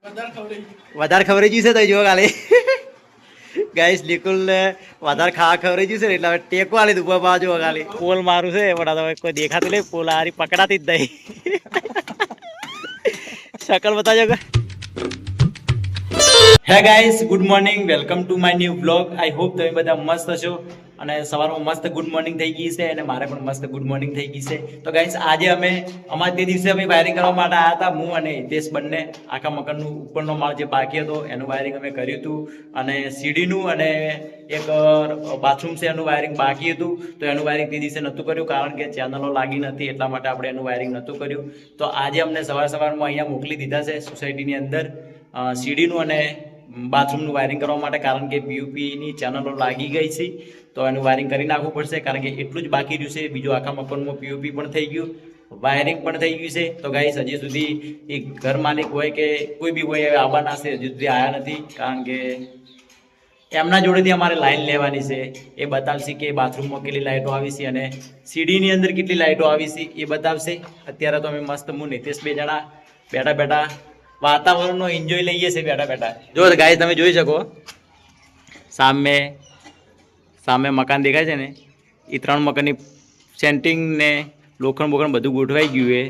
વધારે ખવડાઈ ગયું છે તો જો ખાલી ગાઈસ નિકુલ ને વધારે ખાવા ખવડાઈ ગયું છે ને એટલે હવે ટેકો આલી દુબા બાજુ ખાલી પોલ મારું છે પણ હવે કોઈ દેખાતું નહીં પોલ હારી પકડાતી જ નહીં શકલ બતાજો કે હે guys good morning welcome to my new blog I hope તમે બધા મસ્ત છો અને સવારમાં મસ્ત ગુડ મોર્નિંગ થઈ ગઈ છે અને મારે પણ મસ્ત ગુડ મોર્નિંગ થઈ ગઈ છે તો ગાઈસ આજે અમે અમારા તે દિવસે અમે વાયરિંગ કરવા માટે આવ્યા હતા હું અને હિતેશ બંને આખા મકાનનું ઉપરનો માળ જે બાકી હતો એનું વાયરિંગ અમે કર્યું હતું અને સીડીનું અને એક બાથરૂમ છે એનું વાયરિંગ બાકી હતું તો એનું વાયરિંગ તે દિવસે નહોતું કર્યું કારણ કે ચેનલો લાગી નથી એટલા માટે આપણે એનું વાયરિંગ નહોતું કર્યું તો આજે અમને સવારમાં અહીંયા મોકલી દીધા છે સોસાયટીની અંદર સીડીનું અને બાથરૂમનું વાયરિંગ કરવા માટે કારણ કે પીયુપીની ચેનલો લાગી ગઈ છે તો એનું વાયરિંગ કરી નાખવું પડશે કારણ કે એટલું જ બાકી રહ્યું છે બીજું આખા મકાનમાં પીયુપી પણ થઈ ગયું વાયરિંગ પણ થઈ ગયું છે તો ગાઈસ હજી સુધી એક ઘર માલિક હોય કે કોઈ બી હોય આવવાના છે હજી સુધી આવ્યા નથી કારણ કે એમના જોડેથી અમારે લાઈન લેવાની છે એ બતાવશે કે બાથરૂમમાં કેટલી લાઇટો આવી છે અને સીડીની અંદર કેટલી લાઇટો આવી છે એ બતાવશે અત્યારે તો અમે મસ્ત હું નિતેશ બે જણા બેઠા બેઠા વાતાવરણનો એન્જોય લઈએ છીએ બેઠા બેઠા જો ગાઈસ તમે જોઈ શકો સામે મકાન દેખાય છે ને એ 3 મકાનની સેન્ટિંગ ને લોખંડ બોખંડ બધું ગોઠવાઈ ગયું છે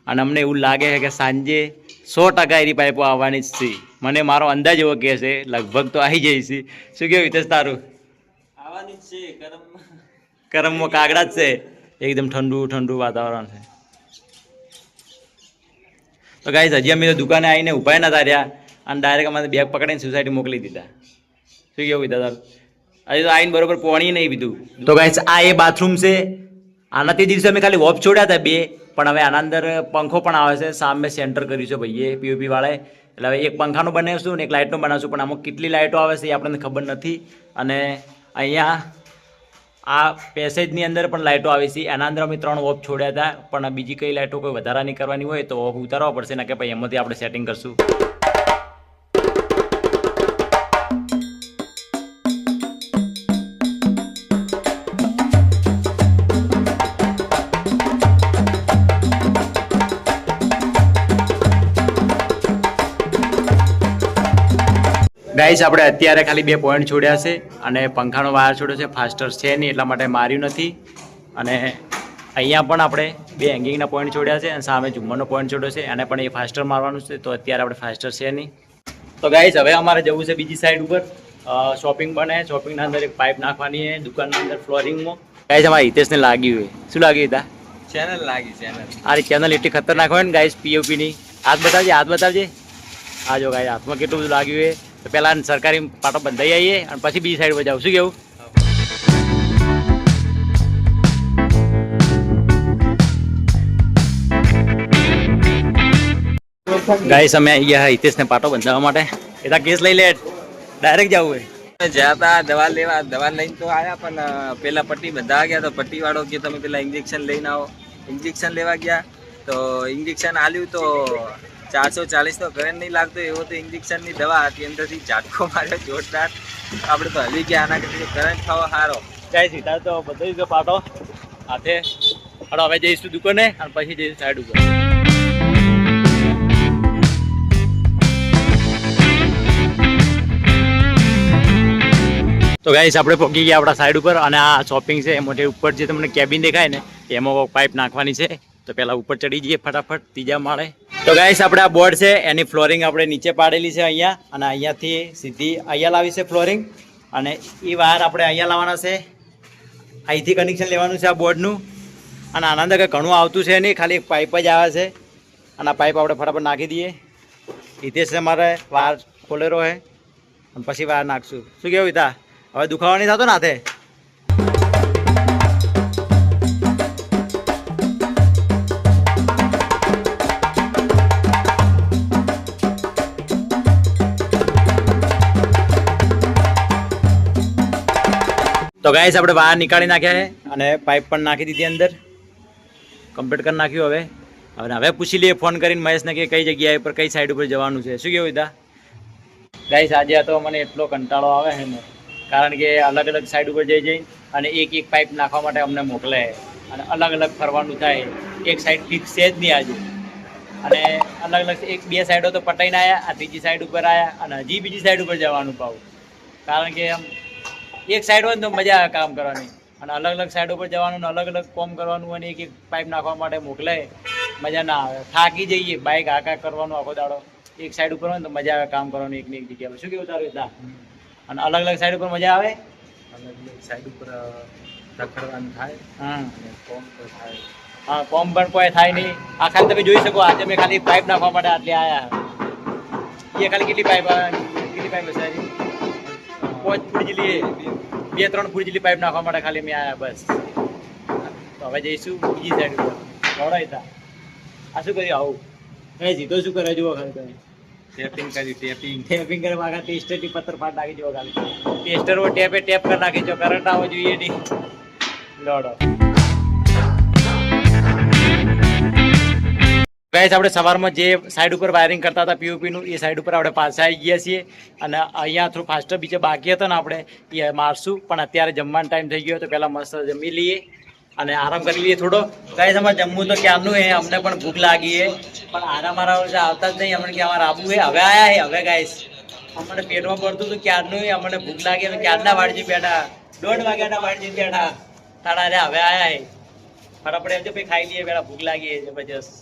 અને અમને એવું લાગે છે કે સાંજે 100% એની પાઇપો આવવાની જ છે મને મારો અંદાજ એવો કહે છે લગભગ તો આવી જાય છે શું કેવું હિતેશ તારું આવવાની જ છે ગરમમાં કાગડા જ છે એકદમ ઠંડુ ઠંડુ વાતાવરણ છે તો ગાઈસ હજી અમે તો દુકાને આવીને ઊભા નતા રહ્યા અને ડાયરેક્ટ અમારે બેગ પકડીને સોસાયટી મોકલી દીધા શું કેવું કીધા તારું હજી તો આવીને બરોબર પોણી નહીં પીધું તો ગાઈસ આ એ બાથરૂમ છે આના તે દિવસે અમે ખાલી વોપ છોડ્યા હતા 2 પણ હવે આના અંદર પંખો પણ આવે છે સામે સેન્ટર કર્યું છે ભાઈએ પીઓપી વાળાએ એટલે હવે એક પંખાનું બનાવીશું ને એક લાઇટનું બનાવશું પણ આમાં કેટલી લાઇટો આવે છે એ આપણને ખબર નથી અને અહીંયા આ પેસેજની અંદર પણ લાઇટો આવી છે એના અંદર અમે 3 ઓફ છોડ્યા હતા પણ બીજી કઈ લાઇટો કોઈ વધારાની કરવાની હોય તો ઓફ ઉતારવા પડશે ને કે ભાઈ એમાંથી આપણે સેટિંગ કરશું ગાઈસ આપણે અત્યારે ખાલી 2 પોઈન્ટ છોડ્યા છે અને પંખાનો વાયર છોડ્યો છે ફાસ્ટર છે નહીં એટલા માટે માર્યું નથી અને અહીંયા પણ આપણે 2 હેંગિંગના પોઈન્ટ છોડ્યા છે અને સામે ઝુમ્મરનો પોઈન્ટ છોડ્યો છે એને પણ એ ફાસ્ટર મારવાનું છે તો અત્યારે આપણે ફાસ્ટર છે નહીં તો ગાઈસ હવે અમારે જવું છે બીજી સાઈડ ઉપર શોપિંગ બને શોપિંગના અંદર એક પાઇપ નાખવાની છે દુકાનના અંદર ફ્લોરિંગમાં ગાઈસ અમારા હિતેશને લાગ્યું હોય શું લાગ્યું હતા ચેનલ લાગી ચેનલ આ ચેનલ એટલી ખતરનાક હોય ને ગાઈસ પીઓપીની હાથ બતાવજે આ જો ગાઈસ હાથમાં કેટલું બધું લાગ્યું છે તો પહેલાં સરકારી પાટો બંધાઈ આવીએ અને પછી બીજી સાઈડ પર જાવ શું કેવું ગાઈસ અમે આવી ગયા હિતેશને પાટો બંધાવવા માટે એ કેસ લઈ લે ડાયરેક્ટ જવું હોય જ્યાં તા દવા લેવા દવા લઈને તો આવ્યા પણ પેલા પટ્ટી બંધાવા ગયા તો પટ્ટી વાળો કે તમે પેલા ઇન્જેક્શન લઈને આવો ઇન્જેક્શન લેવા ગયા તો ઇન્જેક્શન આલ્યું તો 440 તો કરંટ નહીં લાગતો એવો તો ઇન્જેક્શનની દવા હતી અંદરથી ઝાટકો માર્યો જોરદાર આપણે તો હલી ગયા આના કરતા કરંટ ખાવો સારો ગાઈસ સીધા તો બધો જ પાટો હાથે હવે જઈશું દુકાને અને પછી જઈશું સાઈડ ઉપર તો ગાઈસ આપણે પહોંચી ગયા આપણા સાઈડ ઉપર અને આ શોપિંગ છે એમાં ઉપર જે તમને કેબિન દેખાય ને એમાં પાઇપ નાખવાની છે તો પહેલાં ઉપર ચડી જઈએ ફટાફટ ત્રીજા માળે તો ગાઈસ આપણે આ બોર્ડ છે એની ફ્લોરિંગ આપણે નીચે પાડેલી છે અહીંયા અને અહીંયાથી સીધી અહીંયા લાવી છે ફ્લોરિંગ અને એ વાયર આપણે અહીંયા લાવવાના છે અહીંથી કનેક્શન લેવાનું છે આ બોર્ડનું અને આના અંદર કંઈ ઘણું આવતું છે નહીં ખાલી એક પાઇપ જ આવે છે અને આ પાઇપ આપણે ફટાફટ નાખી દઈએ હિતેશ છે મારે વાયર ખોલેલો છે અને પછી વાયર નાખશું શું કેવું હિતા હવે દુખાવા નહીં થતો ને હાથે તો ગાઈસ આપણે વાયર નીકાળી નાખ્યા છે અને પાઇપ પણ નાખી દીધી અંદર કમ્પ્લીટ કરી નાખ્યું હવે પૂછી લઈએ ફોન કરીને મહેશને કે કઈ જગ્યાએ પર કઈ સાઈડ ઉપર જવાનું છે શું કેવું હિતા ગાઈસ આજે તો મને એટલો કંટાળો આવે છે ને કારણ કે અલગ અલગ સાઈડ ઉપર જઈ અને એક પાઇપ નાખવા માટે અમને મોકલે અને અલગ અલગ ફરવાનું થાય એક સાઈડ ફિક્સ છે જ નહીં આજે અને અલગ અલગ એક બે સાઈડો તો પટાઈને આવ્યા, આ ત્રીજી સાઈડ ઉપર આવ્યા અને હજી બીજી સાઈડ ઉપર જવાનું પાવું. કારણ કે આમ એક સાઈડ હોય ને તો મજા આવે કામ કરવાની, અને અલગ અલગ સાઈડ ઉપર જવાનું, અલગ અલગ કામ કરવાનું, અને એક એક પાઇપ નાખવા માટે મોકલે, મજા ના આવે, થાકી જઈએ. બાઇક હાકા કરવાનું આખો દાડો, એક સાઈડ ઉપર હોય ને તો મજા આવે કામ કરવાની એકની એક જગ્યા પર. શું કેવું તારું હતા? અને અલગ અલગ સાઈડ ઉપર મજા આવે, અલગ અલગ સાઈડ ઉપર રખડવાનું થાય. હા કોમ તો થાય. હા, કોમ પણ કોઈ થાય નહીં. આ ખાલી તમે જોઈ શકો, આજે મેં ખાલી પાઇપ નાખવા માટે આટલે આવ્યા. એ ખાલી કેટલી પાઇપ હશે? 5 ફૂટ જેટલી, 2-3 ફૂટ જેટલી પાઇપ નાખવા માટે ખાલી મેં આવ્યા બસ. તો હવે જઈશું બીજી સાઈડ ઉપર. દોડાય તા આ શું કર્યું આવું? હવે જીતો શું કરે જુઓ ખાલી તમે. ટેપિંગ કરી, ટેપિંગ કરવા આગળ ટેસ્ટરથી પથ્થર ફાટ નાખી જુઓ ખાલી. ટેસ્ટર પર ટેપ કરી નાખી જો, કરંટ આવવો જોઈએ નહીં. દોડો ગાઈસ, આપણે સવારમાં જે સાઈડ ઉપર વાયરિંગ કરતા હતા પીઓપીનું, એ સાઈડ ઉપર આપણે પાછા આવી ગયા છીએ. અને અહીંયા થોડું ફાસ્ટર બીજે બાકી હતો ને, આપણે એ મારશું. પણ અત્યારે જમવાનો ટાઈમ થઈ ગયો તો પહેલાં મસ્ત જમી લઈએ અને આરામ કરી લઈએ થોડો. ગાઈસ, અમારે જમવું તો ક્યારનું હે, અમને પણ ભૂખ લાગી છે, પણ આરામ આવતા જ નહીં. અમને કે અમારે આબુ હે, હવે આયા હે. હવે ગાઈસ, અમને પેટમાં પડતું હતું ક્યારનું, અમને ભૂખ લાગી, અમે ક્યારના વાડજી બેઠા, 1:30 વાગ્યાના વાડજી બેઠા તાડા રે. હવે આયા હે, ફટાફટ એમ તો પછી ખાઈ લઈએ, પેલા ભૂખ લાગી છે જબરજસ્ત.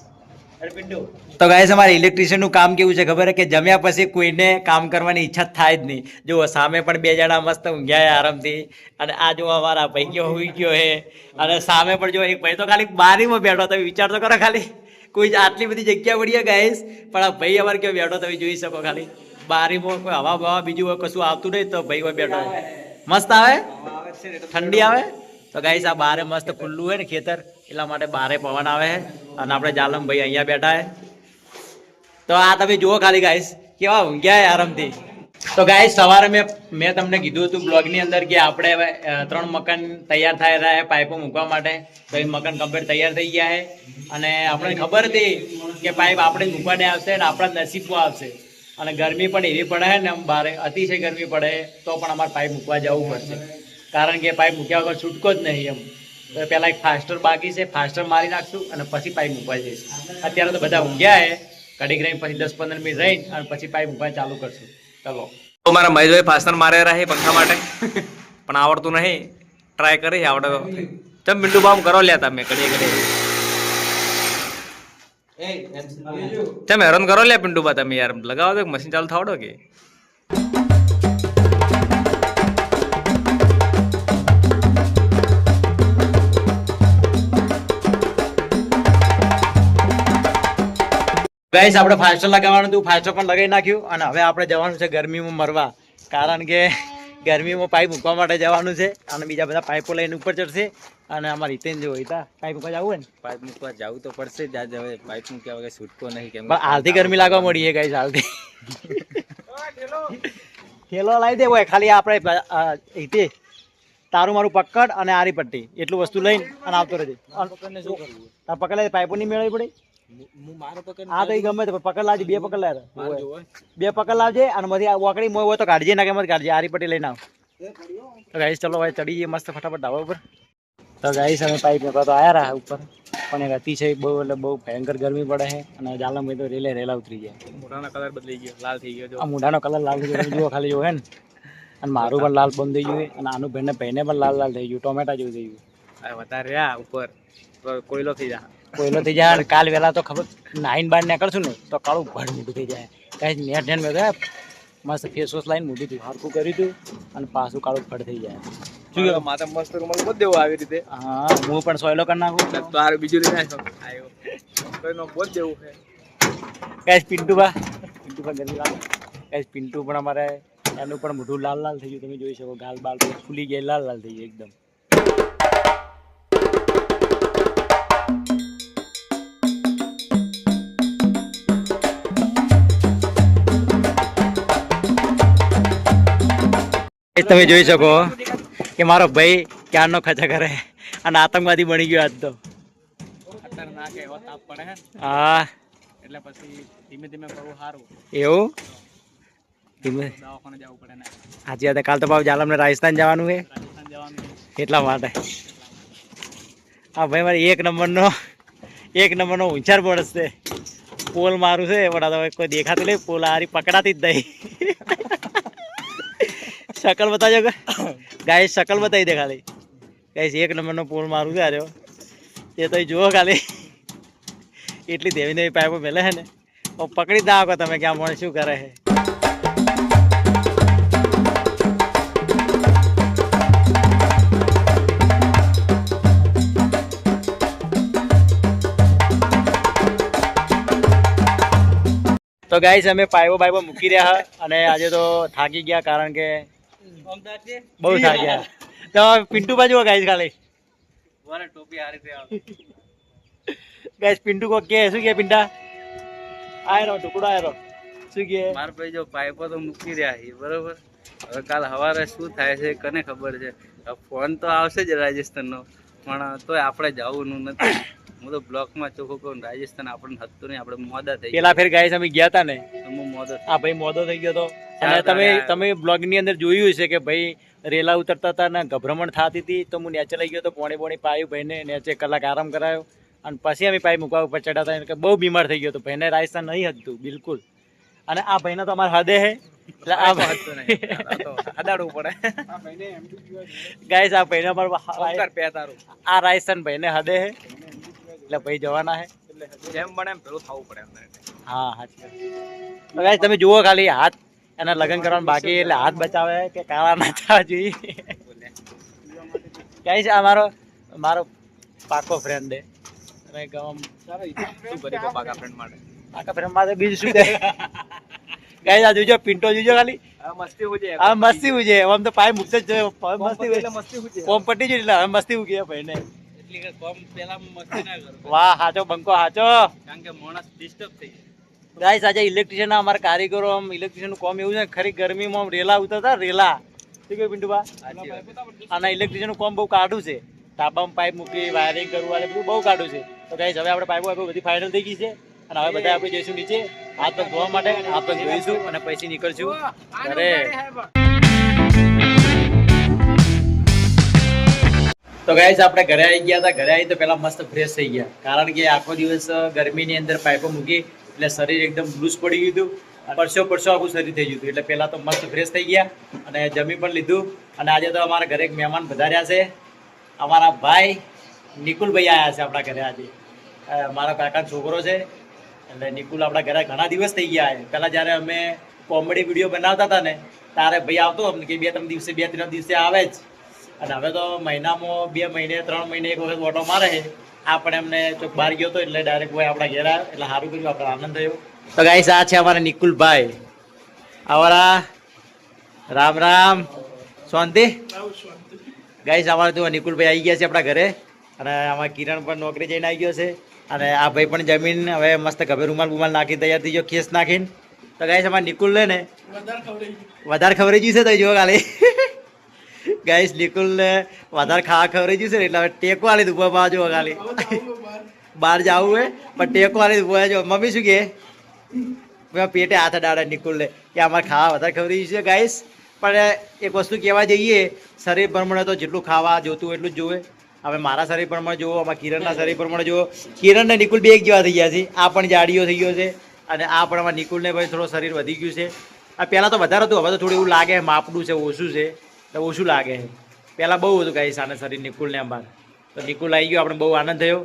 તો ગાઈસ, અમારે ઇલેક્ટ્રિશિયનનું કામ કેવું છે ખબર છે કે જમ્યા પછી કોઈને કામ કરવાની ઈચ્છા થાય જ નહીં. જુઓ સામે પણ 2 જણા મસ્ત ઊંઘ્યા આરામથી, અને આ જો અમારા ભાઈ ગયો હોઈ ગયો હે, અને સામે પણ જો એક ભાઈ તો ખાલી બારીમાં બેઠો. તમે વિચાર તો કરો, ખાલી કોઈ આટલી બધી જગ્યા પડી ગાઈસ, પણ આ ભાઈ અમારે કેવો બેઠો તમે જોઈ શકો. ખાલી બારીમાં કોઈ હવા બવા બીજું કશું આવતું નહીં, તો ભાઈ બેઠો. મસ્ત આવે, ઠંડી આવે. તો ગાઈસ, આ બારે મસ્ત ખુલ્લું હોય ને ખેતર, એટલા માટે બારે પવન આવે છે. અને આપણે જાલમ ભાઈ અહીંયા બેઠા છે. તો આ તમે જુઓ ખાલી ગાઈસ, કેવા ઊંઘ્યા આરામથી. તો ગાઈસ, સવારે મેં તમને કીધું હતું બ્લોગની અંદર કે આપણે 3 મકાન તૈયાર થઈ રહ્યા છે પાઇપો મૂકવા માટે. તો એ મકાન કમ્પ્લીટ તૈયાર થઈ ગયા છે, અને આપણે ખબર હતી કે પાઇપ આપણે મૂકવાને આવશે ને આપણા નસીબમાં આવશે. અને ગરમી પણ એવી પડે છે ને, બારે અતિશય ગરમી પડે તો પણ અમારે પાઇપ મૂકવા જવું પડશે. કારણ કે પાઇપ મૂક્યા વગર છૂટકો જ નહીં એમ. તો પહેલાં એક ફાસ્ટર બાકી છે, ફાસ્ટર મારી નાખશું અને પછી પાઇપ મૂકવા જઈશું. અત્યારે તો બધા ઊંઘ્યા છે, ઘડીક રહીને પછી 10-15 મિનિટ રહીને અને પછી પાઇપ મૂકવા ચાલુ કરશું. ચલો. તો મારા મહેશભાઈ ફાસ્ટર મારે રહે પંખા માટે, પણ આવડતું નહીં. ટ્રાય કરી આવડે તો તમે મીંડુ બામ કરો લ્યા, તમે ઘડીએ તમે હેરાન કરો લ્યા પિંડુબા. તમે યાર લગાવો તો મશીન ચાલુ થાવડો કે. ગાઈસ, આપણે ફાસ્ટર લગાવવાનું હતું, ફાસ્ટર પણ લગાવી નાખ્યું. અને હવે આપણે જવાનું છે ગરમીમાં મરવા, કારણ કે ગરમીમાં પાઇપ મૂકવા માટે જવાનું છે. અને બીજા બધા પાઇપો લઈને ઉપર ચડશે. અને અમારે હિતેન જો હતા પાઇપ મૂકવા જવું હોય ને, પાઇપ મૂકવા જવું તો પડશે જ. આજે હવે પાઇપ મૂક્યા વગર છૂટકો નહીં. કેમ હાલથી ગરમી લાગવા મળી છે ગાઈસ, હાલથી. થેલો લાવી દે હોય, ખાલી આપણે હિતે તારું મારું પકડ અને આરી પટ્ટી એટલું વસ્તુ લઈને અને આવતો રહેજે. પકડ પાઇપો નહીં મેળવી પડે. હા તો ગમે તો પકડ લાવજે, 2 પકડ લાવે, 2 પકડ લાવજે. અને બધી વાકડી મોય હોય તો કાઢજે, ના કે મત કાઢજે, આરી પટ્ટી લઈને આવ. તો ગાઈસ, ચલો ભાઈ ચડી જઈએ મસ્ત ફટાફટ ધાબા ઉપર. તો ગાઈસ, અમે પાઇપ મૂકવા તો આવ્યા રહ્યા ઉપર, પણ એક અતિશય બહુ એટલે બહુ ભયંકર ગરમી પડે છે. અને જાલમ ભાઈ તો રેલા ઉતરી જાય. મોઢાનો કલર બદલાઈ ગયો, લાલ થઈ ગયો. આ મોઢાનો કલર લાલ થઈ ગયો, જુઓ ખાલી જો હે ને. અને મારું પણ લાલ બંધ થઈ ગયું, અને આનું ભાઈને પણ લાલ થઈ ગયું, ટોમેટા જેવું થઈ ગયું. વધારે રહ્યા ઉપર કોયલો થઈ જાય, કોયલો થઈ જાય. અને કાલ વહેલા તો ખબર 9 બાર નીકળશું ને તો કાળું ભડ મોટું થઈ જાય. કાંઈ નેટ મેં મસ્ત ફેસ વોશ લાઈને મોટું થયું, હરખું કર્યું હતું, અને પાછું કાળું ભડ થઈ જાય. શું કહ્યું? માથે મસ્ત રૂમાલ બોધ દેવું આવી રીતે. હા, હું પણ સોયલો કરી નાખું. તો આ બીજું લઈને આવ્યો કોઈનો બોધ દેવું છે. ગાઈસ, પિન્ટુબા ગરમી લાગે. ગાઈસ, પિન્ટુ પણ અમારે એનું પણ મોઢું લાલ થઈ ગયું, તમે જોઈ શકો. ગાલ બાલ ફૂલી ગયા, લાલ થઈ ગયું એકદમ. તમે જોઈ શકો કે મારો ભાઈ ક્યારનો ખચા કરે અને આતંકવાદી બની ગયો આજ તો. ખતરનાક એવો તાપ પડે છે. હા, એટલે પછી ધીમે ધીમે કરવું સારું. એવું ધીમે દવાખાને જવું પડે ને. સાચી વાત. કાલ તો બાબુ જાલમને રાજસ્થાન જવાનું છે, રાજસ્થાન જવાનું એટલા માટે. હા ભાઈ, મારે એક નંબરનો હોશિયાર માણસ છે. પોલ મારું છે પણ આ તો કોઈ દેખાતું નહીં, પોલ હારી પકડાતી જ નહીં. શકલ બતાજો ગાય, શકલ બતાવી દે ખાલી ગાઈસ. એક નંબરનો પોલ મારું છે આર્યો, તે તો જુઓ ખાલી એટલી દેવી દેવી પાઇપો મેલે છે ને, પકડી ના આવો તમે કે આ મોણ શું કરે છે. તો ગાઈસ અમે પાઇપો મૂકી રહ્યા અને આજે તો થાકી ગયા કારણ કે બહુ થાક્યા. તો પિન્ટુ બાજુ ગાઈસ ખાલી ગાઈસ પિન્ટુ કો કે શું કે પિન્ટા આયરો ટુકડો આયરો શું કે મારા ભાઈ જો પાઇપો તો મૂકી રહ્યા છે બરોબર. હવે કાલ સવારે શું થાય છે કને ખબર છે. ફોન તો આવશે જ રાજસ્થાનનો, પણ તોય આપણે જવાનું નથી. હું તો બ્લોકમાં ચોખ્ખું કહું, રાજસ્થાન આપણને હતું નહીં, આપણે મોડા થઈ પેલા ફેર ગાઈસ અમે ગયા હતા ને, હું મોડો આ ભાઈ મોદો થઈ ગયો હતો. અને તમે બ્લોગ ની અંદર જોયું છે કે ભાઈ રેલા ઉતરતા હતા ને ગભરામણ થતી હતી, તો હું નેચે લઈ ગયો તો પોણી પાયું ભાઈને, નેચે કલાક આરામ કરાયો અને પછી અમે પાઇપ મૂકવા ઉપર ચડ્યા હતા. એટલે બહુ બીમાર થઈ ગયો હતો ભાઈને, રાજસ્થાન નહીં હતું બિલકુલ. અને આ ભાઈને તો અમારા હદે હે, એટલે આ અડાડવું પડે. ગાઈસ આ ભાઈને આ રાજસ્થાન ભાઈને હદે હે, એટલે ભાઈ જવાના હે. જેમ બને એમ પેલું થવું પડે અમને. હા સાચી વાત. તો ગાઈસ તમે જુઓ ખાલી હાથ એના લગ્ન કરવાનું બાકી, એટલે હાથ બચાવે કે કાળા ના થવા જોઈએ. ગાઈસ આ મારો પાકો ફ્રેન્ડ હે. અને ગમ શું કરી પાકા ફ્રેન્ડ માટે? પાકા ફ્રેન્ડ માટે બીજું શું થાય. ગાઈસ આ જોજો પિન્ટો જોજો ખાલી, મસ્તી હોય છે. આ મસ્તી ઉજે આમ તો પાય મુકતે જ મસ્તી એટલે મસ્તી હોય છે. કોમ પટી જ એટલે હવે મસ્તી ઉગે ભાઈને. એટલે કે કોમ પેલા મસ્તી ના કરો, વાહ હાચો બંકો હાચો. કારણ કે માણસ ડિસ્ટર્બ થઈ જાય. ગાઈસ આજે ઇલેક્ટ્રિશિયન અમારા કારીગરો આમ ઇલેક્ટ્રિશિયન નું કામ એવું છે, ખરી ગરમીમાં આમ રેલા ઉતરતા રેલા. શું કહ્યું પિન્ટુબા? અને ઇલેક્ટ્રિશિયન નું કામ બહુ કાઢું છે, ટાબામાં પાઇપ મૂકી વાયરિંગ કરવું અને બધું બહુ કાઢું છે. તો ગાઈસ હવે આપણે પાઇપો બધી ફાઇનલ થઈ ગઈ છે અને હવે બધા આપણે જઈશું નીચે હાથ પગ ધોવા માટે, હાથ પગ ધોઈશું અને પછી નીકળશું ઘરે. તો ગાઈસ આપણે ઘરે આવી ગયા હતા. ઘરે આવી તો પેલા મસ્ત ફ્રેશ થઈ ગયા, કારણ કે આખો દિવસ ગરમીની અંદર પાઇપો મૂકી એટલે શરીર એકદમ લૂઝ પડી ગયું હતું, પરસો આખું શરીર થઈ ગયું હતું. એટલે પહેલાં તો મસ્ત ફ્રેશ થઈ ગયા અને જમી પણ લીધું. અને આજે તો અમારા ઘરે એક મહેમાન પધાર્યા છે, અમારા ભાઈ નિકુલભાઈ આવ્યા છે આપણા ઘરે આજે. મારા કાકાનો છોકરો છે, એટલે નિકુલ આપણા ઘરે ઘણા દિવસ થઈ ગયા છે. પહેલાં જ્યારે અમે કોમેડી વિડીયો બનાવતા હતા ને ત્યારે ભાઈ આવતો અમને કે 2-3 દિવસે આવે જ. અને હવે તો મહિનામાં 2 મહિને 3 મહિને એક વખત ઓટો મારે છે. આપણે એમને ચોક બહાર ગયો હતો એટલે ડાયરેક્ટ ભાઈ આપણા ઘેર આવ્યો, એટલે સારું કર્યું, આપણે આનંદ થયો. તો ગાઈસ આ છે અમારા નિકુલભાઈ. અમારા રામ રામ. શાંતિ ગાઈસ. અમારે તો નિકુલભાઈ આવી ગયા છે આપણા ઘરે અને અમારા કિરણ પણ નોકરી જઈને આવી ગયો છે. અને આ ભાઈ પણ જમીન હવે મસ્ત ગભે રૂમાલ નાખી તૈયાર થઈ ગયો, કેસ નાખીને. તો ગાઈસ અમારા નિકુલ ને વધારે ખવડાવી ગયું છે. તો જો ખાલી ગાઈસ નિકુલ ને વધારે ખાવા ખવડાવી ગયું છે ને, એટલે હવે ટેકો આલી દુબા બાજુ ખાલી બહાર જવું હે પણ ટેકો આલી દુબા જો. મમ્મી શું કે પેટે હાથ અડાડે નિકુલને કે અમારે ખાવા વધારે ખવડાવી છે ગાઈસ. પણ એક વસ્તુ કહેવા જઈએ, શરીર પ્રમાણે તો જેટલું ખાવા જોતું એટલું જ જોવે. હવે મારા શરીર પ્રમાણે જુઓ, અમારા કિરણના શરીર પ્રમાણે જુઓ. કિરણ ને નિકુલ બે એક જેવા થઈ ગયા છે. આ પણ જાડીઓ થઈ ગયો છે અને આ પણ અમારા નિકુલને ભાઈ થોડો શરીર વધી ગયું છે. આ પહેલાં તો વધારે હતું, હવે તો થોડું એવું લાગે માપડું છે, ઓછું છે, તો ઓછું લાગે છે. પહેલાં બહુ હતું ગાઈસ આને શરીર નિકુલને અમારે. તો નિકુલ આવી ગયો, આપણે બહુ આનંદ થયો.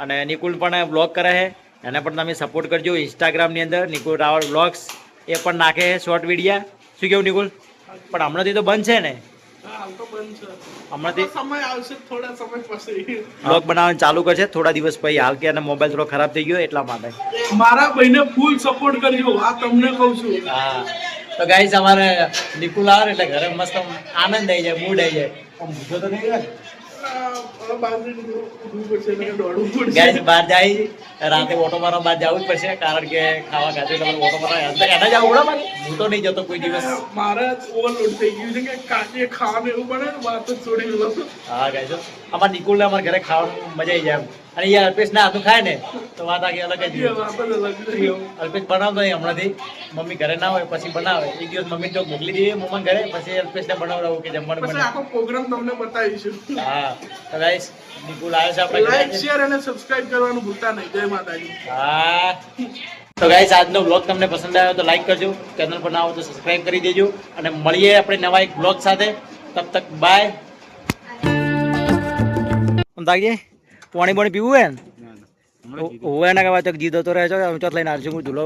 અને નિકુલ પણ બ્લોગ કરે છે, એને પણ તમે સપોર્ટ કરજો. ઇન્સ્ટાગ્રામની અંદર નિકુલ રાવળ બ્લોગ્સ એ પણ નાખે છે શોર્ટ વિડીયા. શું કેવું નિકુલ? પણ હમણાંથી તો બંધ છે ને? હમણાંથી બ્લોગ બનાવવાનું ચાલુ કરશે થોડા દિવસ પછી. હાલ કે મોબાઈલ થોડો ખરાબ થઈ ગયો એટલા માટે. મારા ભાઈને ફૂલ સપોર્ટ કરજો, આ તમને કહું છું. હા તો ગાઈસ અમારે નિકુલ આવે એટલે ઘરે મસ્ત આનંદ આવી જાય, મૂડ આવી જાય. આમ ભૂખો તો નહીં રહે. ગાઈસ બહાર જાય રાતે ઓટો મારવા બહાર જવું જ પડશે, કારણ કે ખાવા ગાજે તમારે ઓટો મારવા એને જવું પડે. હું તો નહીં જતો કોઈ દિવસ. મારે ઓવરલોડ થઈ ગયું છે કે કાચે ખાવાનું એવું બને ને વાત જ છોડી દો. હા ગાઈસ અમારા નિકુલ ને અમારા ઘરે ખાવાનું મજા આવી જાય એમ. અને એ અલ્પેશ ના હાથનું ખાય ને તો વાત આખી અલગ જ હોય. અલ્પેશ બનાવતો નહીં હમણાંથી, મમ્મી ઘરે ના હોય પછી બનાવે. એક દિવસ મમ્મી તો મોકલી દઈએ મમ્મા ઘરે, પછી અલ્પેશ ને બનાવડાવું કે જમવાનું પછી બને. આખો પ્રોગ્રામ તમને બતાવીશું. હા તો ગાઈસ નિકુલ આવે છે આપણે લાઈક શેર અને સબસ્ક્રાઇબ કરવાનું ભૂલતા નહીં. જય માતાજી. હા તો ગાઈસ આજનો બ્લોગ તમને પસંદ આવ્યો તો લાઈક કરજો, ચેનલ પર ના આવો તો સબસ્ક્રાઇબ કરી દેજો અને મળીએ આપણે નવા એક બ્લોગ સાથે. તબ તક બાય. દાગીએ પાણી પાણી પીવું હે ને ઓવે ના કહેવાય તો જીતો તો રહે છો ચોથ લઈને આવશું હું ઝૂલો